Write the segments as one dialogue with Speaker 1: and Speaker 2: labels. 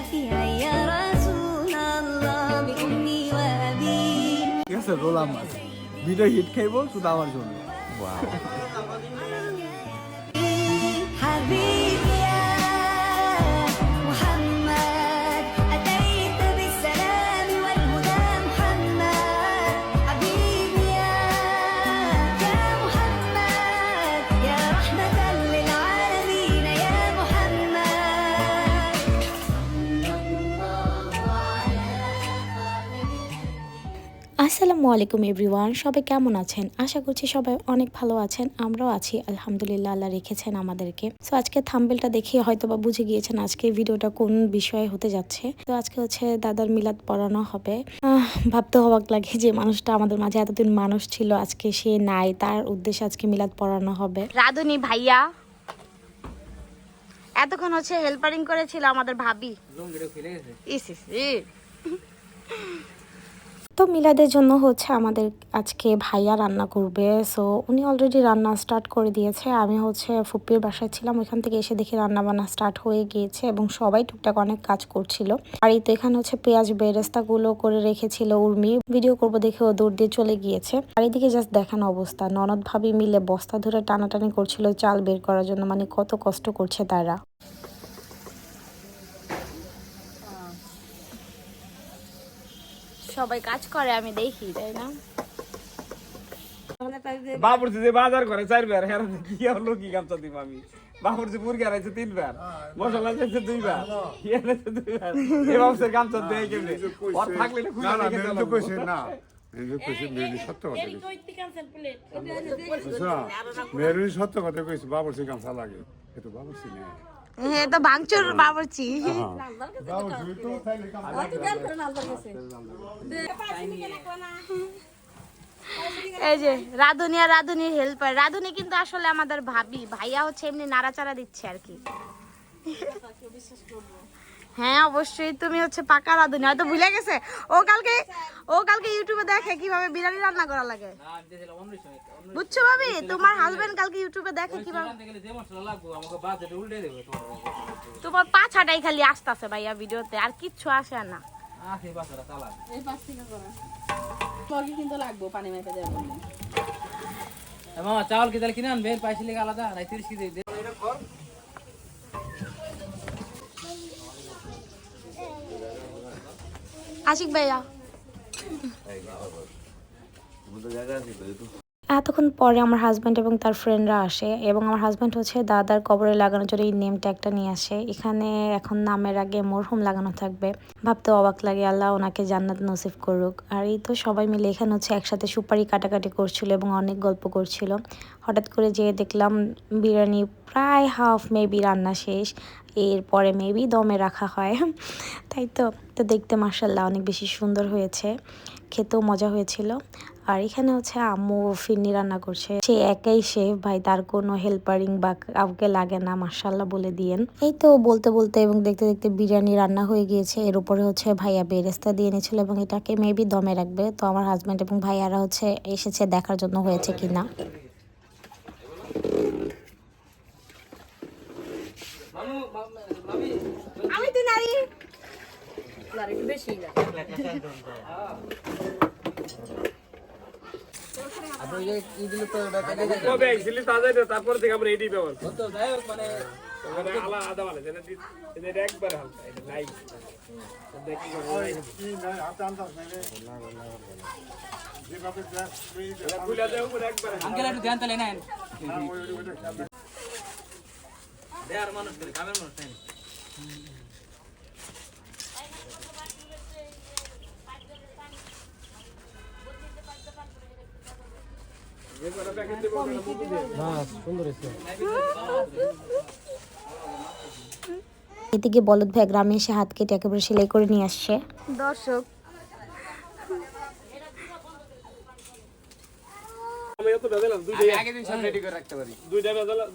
Speaker 1: شافعا يا رسول الله بأمي وأبي
Speaker 2: ঠিক আছে গোলাম আছে ভিডিও হিট খাইবো শুধু আমার জন্য
Speaker 1: حبيبي يا محمد أتيت بالسلام والهدى محمد حبيبي يا محمد يا رحمة للعالمين يا محمد
Speaker 3: আসসালামু আলাইকুম এভরিওয়ান, সবাই কেমন আছেন? আশা করছি সবাই অনেক ভালো আছেন। আমরাও আছি আলহামদুলিল্লাহ, আল্লাহ রেখেছেন আমাদেরকে। সো আজকে থাম্বনেলটা দেখে হয়তো বা বুঝে গিয়েছেন আজকে ভিডিওটা কোন বিষয়ে হতে যাচ্ছে। তো আজকে হচ্ছে দাদার মিলাদ পড়ানো হবে। ভাবতে অবাক লাগে যে মানুষটা আমাদের মাঝে এতদিন মানুষ ছিল, আজকে সে নাই, তার উদ্দেশ্যে আজকে মিলাদ পড়ানো হবে।
Speaker 4: রাধুনি ভাইয়া এতক্ষণ হচ্ছে হেল্পারিং করেছিল আমাদের ভাবি। ইস ইস ইস।
Speaker 3: তো মিলাদের জন্য হচ্ছে আমাদের আজকে ভাইয়া রান্না করবে। সো উনি অলরেডি রান্না স্টার্ট করে দিয়েছে। আমি হচ্ছে ফুপির বাসায় ছিলাম, ওইখান থেকে এসে দেখি রান্না বান্না স্টার্ট হয়ে গিয়েছে এবং সবাই টুকটাক অনেক কাজ করছিল। আর এই তো এখানে হচ্ছে পেঁয়াজ বেরেস্তাগুলো করে রেখেছিল উর্মি, ভিডিও করবো দেখে ও দৌড় দিয়ে চলে গিয়েছে। আর এদিকে জাস্ট দেখানো অবস্থা, ননদ ভাবি মিলে বস্তা ধরে টানাটানি করছিল চাল বের করার জন্য, মানে কত কষ্ট করছে তারা।
Speaker 4: সবাই কাজ করে আমি দেখি, তাই না?
Speaker 5: বাবুর যে বাজার করে 4 বার, হ্যাঁ কি হলো কি গামছা দিব আমি। বাবুর যে মুরগি আনাইছে 3 বার, মশলা চাইছে 2 বার, ইয়ে আনাইছে 2 বার। এই বাবুর গামছা দেয় কেমনে? ওর থাকলে না খুলে রেখে দিলাম।
Speaker 6: না কইছে না এই কইছে মেরি সত্য কথা কইছে মেরি সত্য কথা কইছে বাবুর সে গামছা লাগে এতো বাবুর সি না
Speaker 4: হ্যাঁ, তো ভাঙচুর বাবুর্চি।
Speaker 6: বাবুর সি তো তাইলে
Speaker 4: এই যে রাধুনি আর রাধুনির হেল্পার। রাধুনি কিন্তু আসলে আমাদের ভাবি, ভাইয়া হচ্ছে এমনি নাড়াচাড়া দিচ্ছে আর কি। হ্যাঁ অবশ্যই, তুমি হচ্ছে পাকা রাধুনি। হয়তো ভুলে গেছে, ও কালকে ইউটিউবে দেখে কিভাবে বিরিয়ানি রান্না করা লাগে। বুঝছো ভাবি, তোমার হাজবেন্ড কালকে ইউটিউবে দেখে কিভাবে। তোমার পাছাটাই খালি আসতেছে ভাইয়া ভিডিওতে, আর কিচ্ছু আসে না।
Speaker 7: মামা চাউল কি তাহলে কিনে আনবেন? পাইছিলি আলাদা নাই 30 কেজি দে।
Speaker 4: আশিক ভাইয়া
Speaker 3: এতক্ষণ পরে আমার হাজব্যান্ড এবং তার ফ্রেন্ডরা আসে এবং আমার হাজব্যান্ড হচ্ছে দাদার কবরে লাগানোর জন্য এই নেম ট্যাগটা নিয়ে আসে। এখানে এখন নামের আগে মরহুম লাগানো থাকবে। ভাবতে অবাক লাগে, আল্লাহ ওনাকে জান্নাত নসিব করুক। আর এই তো সবাই মিলে এখানে হচ্ছে একসাথে সুপারি কাটাকাটি করছিল এবং অনেক গল্প করছিল। হঠাৎ করে যেয়ে দেখলাম বিরিয়ানি প্রায় হাফ মেবি রান্না শেষ, এরপরে মেবি দমে রাখা হয়। তাই তো দেখতে মাশাআল্লাহ অনেক বেশি সুন্দর হয়েছে, খেতেও মজা হয়েছিল। আর এখানে হচ্ছে আম্মু ফিরনি রান্না করছে, সে একাই শেফ ভাই, তার কোনো হেল্পারিং বা কাউকে লাগে না, মাশাআল্লাহ বলে দিয়েন। এই তো বলতে বলতে এবং দেখতে দেখতে বিরিয়ানি রান্না হয়ে গিয়েছে। এর উপরে হচ্ছে ভাইয়া বেরেস্তা দিয়ে নিয়েছিল এবং এটাকে মেবি দমে রাখবে। তো আমার হাজব্যান্ড এবং ভাইয়ারা হচ্ছে এসেছে দেখার জন্য হয়েছে কিনা।
Speaker 4: আমি তো নারী
Speaker 7: আপনি যে কি দিলে তো ওটা কেটে দেন।
Speaker 5: কবে আইছিলি তাজাই দে, তারপর থেকে আমরা এডি ব্যবহার করি।
Speaker 7: তো যাই হোক মানে
Speaker 5: আলা আদা বলে যেন এটা একবার হালকা এটা নাই দেখি করে
Speaker 6: কি না হাতে আনতাম না যেভাবে গ্যাস ফ্রি
Speaker 5: এটা খুলে দেও করে একবার
Speaker 7: আঙ্কেল একটু ধ্যান তালে নেন।
Speaker 6: ওইটা খেয়াল
Speaker 7: দেয়ার মানুষ করে কামের মানুষ নেন।
Speaker 3: এদিকে বলদ ভাই গ্রামে এসে হাত কেটে একেবারে সেলাই করে নিয়ে আসছে।
Speaker 4: দর্শক
Speaker 5: আমি তো বেজালাম
Speaker 7: আমি আগে দিন সব রেডি করে রাখতে পারি।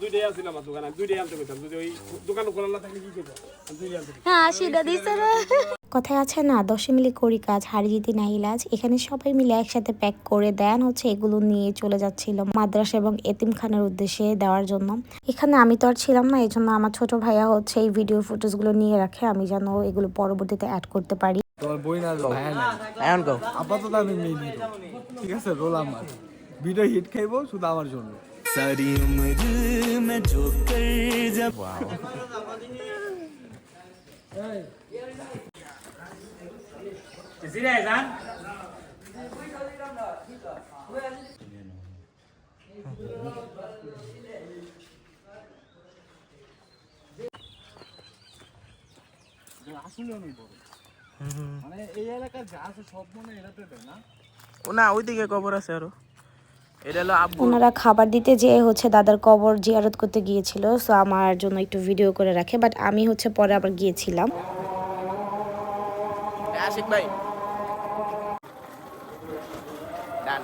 Speaker 5: দুইটাই আছিল আমার দোকানে, দুইটাই আনতে কইতাম। যদি ওই দোকান খোলা না থাকলে কি করব? দুইটাই আনতে কইতাম।
Speaker 4: হ্যাঁ সেটা দিছে রে।
Speaker 3: কথায় আছে না, 10 মিলে করি কাজ, হারি জিতি নাই ইলাজ। এখানে সবাই মিলে একসাথে প্যাক করে দেন হচ্ছে এগুলো নিয়ে চলে যাচ্ছিল মাদ্রাসা এবং এতিমখানার উদ্দেশ্যে দেওয়ার জন্য। এখানে আমি তো আর ছিলাম না, এই জন্য আমার ছোট ভাইয়া হচ্ছে এই ভিডিও ফুটেজগুলো নিয়ে রাখে, আমি যেন এগুলো পরবর্তীতে অ্যাড করতে পারি।
Speaker 2: তোমার বই না ভাইয়া না
Speaker 7: এখন কও।
Speaker 2: আপাতত আমি মেইন হিরো, ঠিক আছে? রোল আমার ভিডিও হিট খাইবো শুধু আমার জন্য।
Speaker 8: सारी उम्र में जो कर जब
Speaker 7: সিরিয়াস জান
Speaker 2: মানে এই এলাকার যা আছে সব মনে এরাতে দেয় না।
Speaker 9: না ওইদিকে কবর আছে আরো। এটা হলো আব্বু।
Speaker 3: ওনারা খাবার দিতে যেয়ে হচ্ছে দাদার কবর জিয়ারত করতে গিয়েছিল, সো আমার জন্য একটু ভিডিও করে রাখে, বাট আমি হচ্ছে পরে আবার গিয়েছিলাম।
Speaker 9: আশিক ভাই ডান।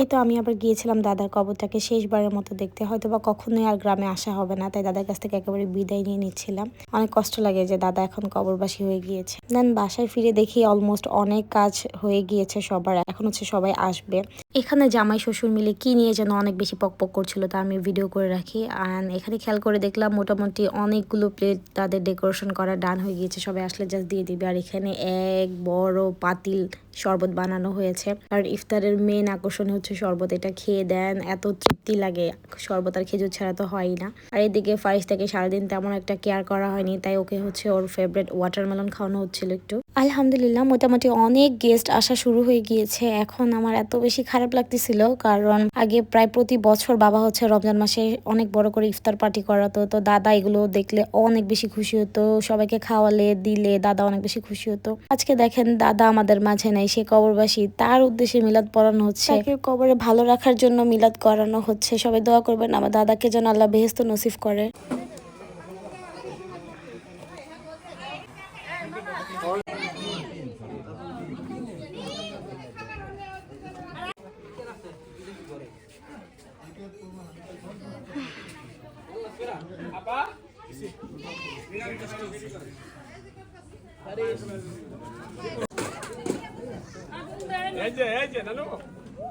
Speaker 3: এই তো আমি আবার গিয়েছিলাম দাদার কবরটাকে শেষবারের মতো দেখতে, হয়তো বা কখনোই আর গ্রামে আসা হবে না, তাই দাদার কাছ থেকে একেবারে বিদায় নিয়ে নিচ্ছিলাম। অনেক কষ্ট লাগে যে দাদা এখন কবরবাসী হয়ে গিয়েছে। দেন বাসায় ফিরে দেখি অলমোস্ট অনেক কাজ হয়ে গিয়েছে সবার, এখন হচ্ছে সবাই আসবে। এখানে জামাই শ্বশুর মিলে কি নিয়ে যেন অনেক বেশি পকপক করছিল, তা আমি ভিডিও করে রাখি। আর এখানে খেয়াল করে দেখলাম মোটামুটি অনেকগুলো প্লেট তাদের ডেকোরেশন করা ডান হয়ে গিয়েছে, সবাই আসলে জাস্ট দিয়ে দিবে। আর এখানে এক বড় পাতিল শরবত বানানো হয়েছে, আর ইফতারের মেন আকর্ষণ হচ্ছে শরবত। এটা খেয়ে দেন এত তৃপ্তি লাগে, শরবত আর খেজুর ছাড়া তো হয়ই না। আর এদিকে ফারিস্তাকে সারাদিন তেমন একটা কেয়ার করা হয়নি, তাই ওকে হচ্ছে ওর ফেভারিট ওয়াটারমেলন খাওয়ানো হচ্ছিল একটু। আলহামদুলিল্লাহ মোটামুটি অনেক গেস্ট আসা শুরু হয়ে গিয়েছে। এখন আমার এত বেশি খারাপ লাগতেছিল, কারণ আগে প্রায় প্রতি বছর বাবা হচ্ছে রমজান মাসে অনেক বড় করে ইফতার পার্টি করাতো, তো দাদা এগুলো দেখলে অনেক বেশি খুশি হতো, সবাইকে খাওয়ালে দিলে দাদা অনেক বেশি খুশি হতো। আজকে দেখেন দাদা আমাদের মাঝে নাই, সে কবরবাসী, তার উদ্দেশ্যে মিলাদ পড়ানো হচ্ছে, তাকে কবরে ভালো রাখার জন্য মিলাদ করানো হচ্ছে। সবাই দোয়া করবেন আমার দাদাকে যেন আল্লাহ বেহেশত নসিব করে।
Speaker 5: এই যে নানু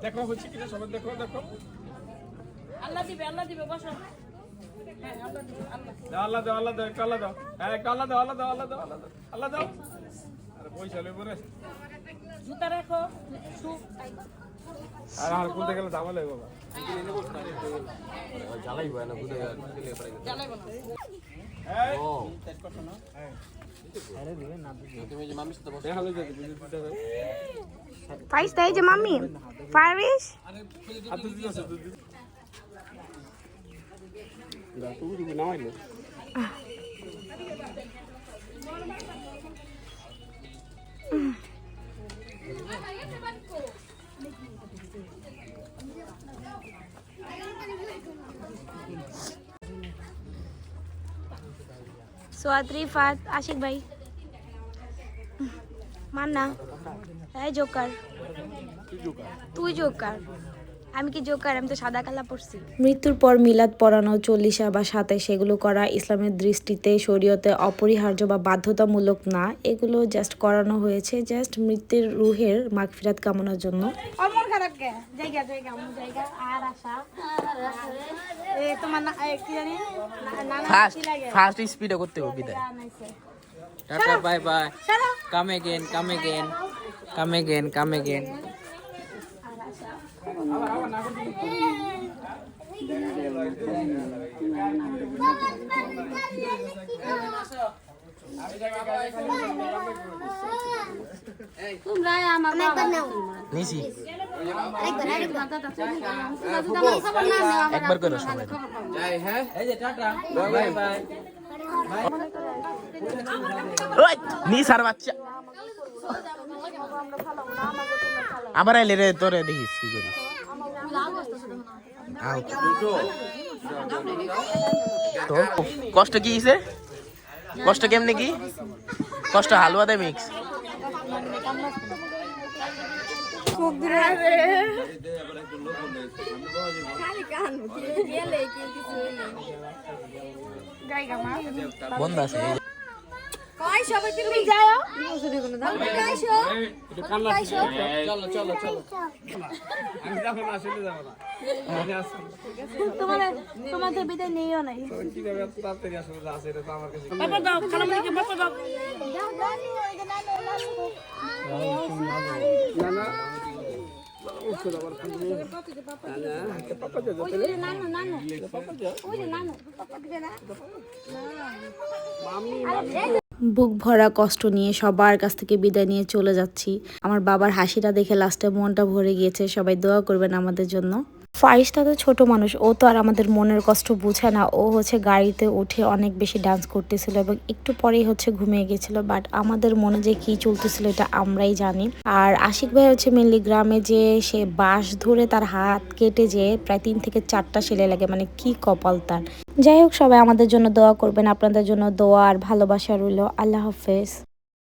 Speaker 5: দেখো হচ্ছে কিনা, সবাই দেখো দেখো।
Speaker 4: আল্লাহ দিবে বসো।
Speaker 5: আল্লাহ দাও আল্লাহ দাও, একটু আল্লাহ দাও, হ্যাঁ একটু আল্লাহ দাও আল্লাহ দাও আল্লাহ দাও আল্লাহ দাও আল্লাহ দাও। আরে পয়সা লইব রে,
Speaker 4: জুতা রাখো।
Speaker 5: আর আর কোনতে গেলে ঝামেলা হইব বাবা।
Speaker 4: ফাইস তাই যে মাম্মি ফারিস সোয়াদ রিফাত আশিক ভাই মান্না এই জোকার তুই জোকার আমি কি জোকার আমি তো সাদা কালা পড়ছি
Speaker 3: মৃত্যুর পর মিলাদ পড়ানো 40 বা 27 সেগুলো করা ইসলামের দৃষ্টিতে শরীয়তে অপরিহার্য বা বাধ্যতামূলক না, এগুলো জাস্ট করানো হয়েছে জাস্ট মৃত্যুর রুহের মাগফিরাত কামনার জন্য।
Speaker 4: অমর খারাপ কে জায়গা জায়গা আমু জায়গা আর আশা এ তোমার না কি জানি নানা কি লাগে
Speaker 7: ফাস্ট স্পিডে করতে হবে বিদায়। Tata bye bye, come again come again come again come again. নিছি একবার করো সবাই। হ্যাঁ এই যে টাটা বাই বাই।
Speaker 9: ওই নিসার বাচ্চা আবার আইলে রে, তোরে দেখিস কি করি। তো কষ্ট কি হইছে? কষ্ট কেমনে কি কষ্ট? হালুয়া দে মিক্স
Speaker 7: বন্ধ আছে
Speaker 4: তুমি যাও
Speaker 7: চলো চলো চলো
Speaker 5: আমি যাবো না, আসলে যাবো না। আমি আসছি।
Speaker 4: তোমাদের বিদায় নেইও নাই
Speaker 5: তো কিভাবে এত তাড়াতাড়ি আসলে যা আছে এটা তো আমার কাছে
Speaker 4: বাবা দাও খালামণিকে বাবা দাও
Speaker 5: না না
Speaker 3: বুক ভরা কষ্ট নিয়ে সবার কাছ থেকে বিদায় নিয়ে চলে যাচ্ছি। আমার বাবার হাসিটা দেখে লাস্টে মনটা ভরে গিয়েছে। সবাই দোয়া করবেন আমাদের জন্য। ফারিস্তা তো ছোট মানুষ, ও তো আর আমাদের মনের কষ্ট বুঝে না। ও হচ্ছে গাড়িতে উঠে অনেক বেশি ডান্স করতেছিল এবং একটু পরেই হচ্ছে ঘুমিয়ে গেছিল। বাট আমাদের মনে যে কি চলতেছিল এটা আমরাই জানি। আর আশিক ভাই হচ্ছে মেনলি গ্রামে যে সে বাঁশ ধরে তার হাত কেটে যে প্রায় 3 থেকে 4টা সেলাই লাগে, মানে কি কপাল তার। যাই হোক, সবাই আমাদের জন্য দোয়া করবেন। আপনাদের জন্য দোয়া আর ভালোবাসা রইল। আল্লাহ হাফেজ।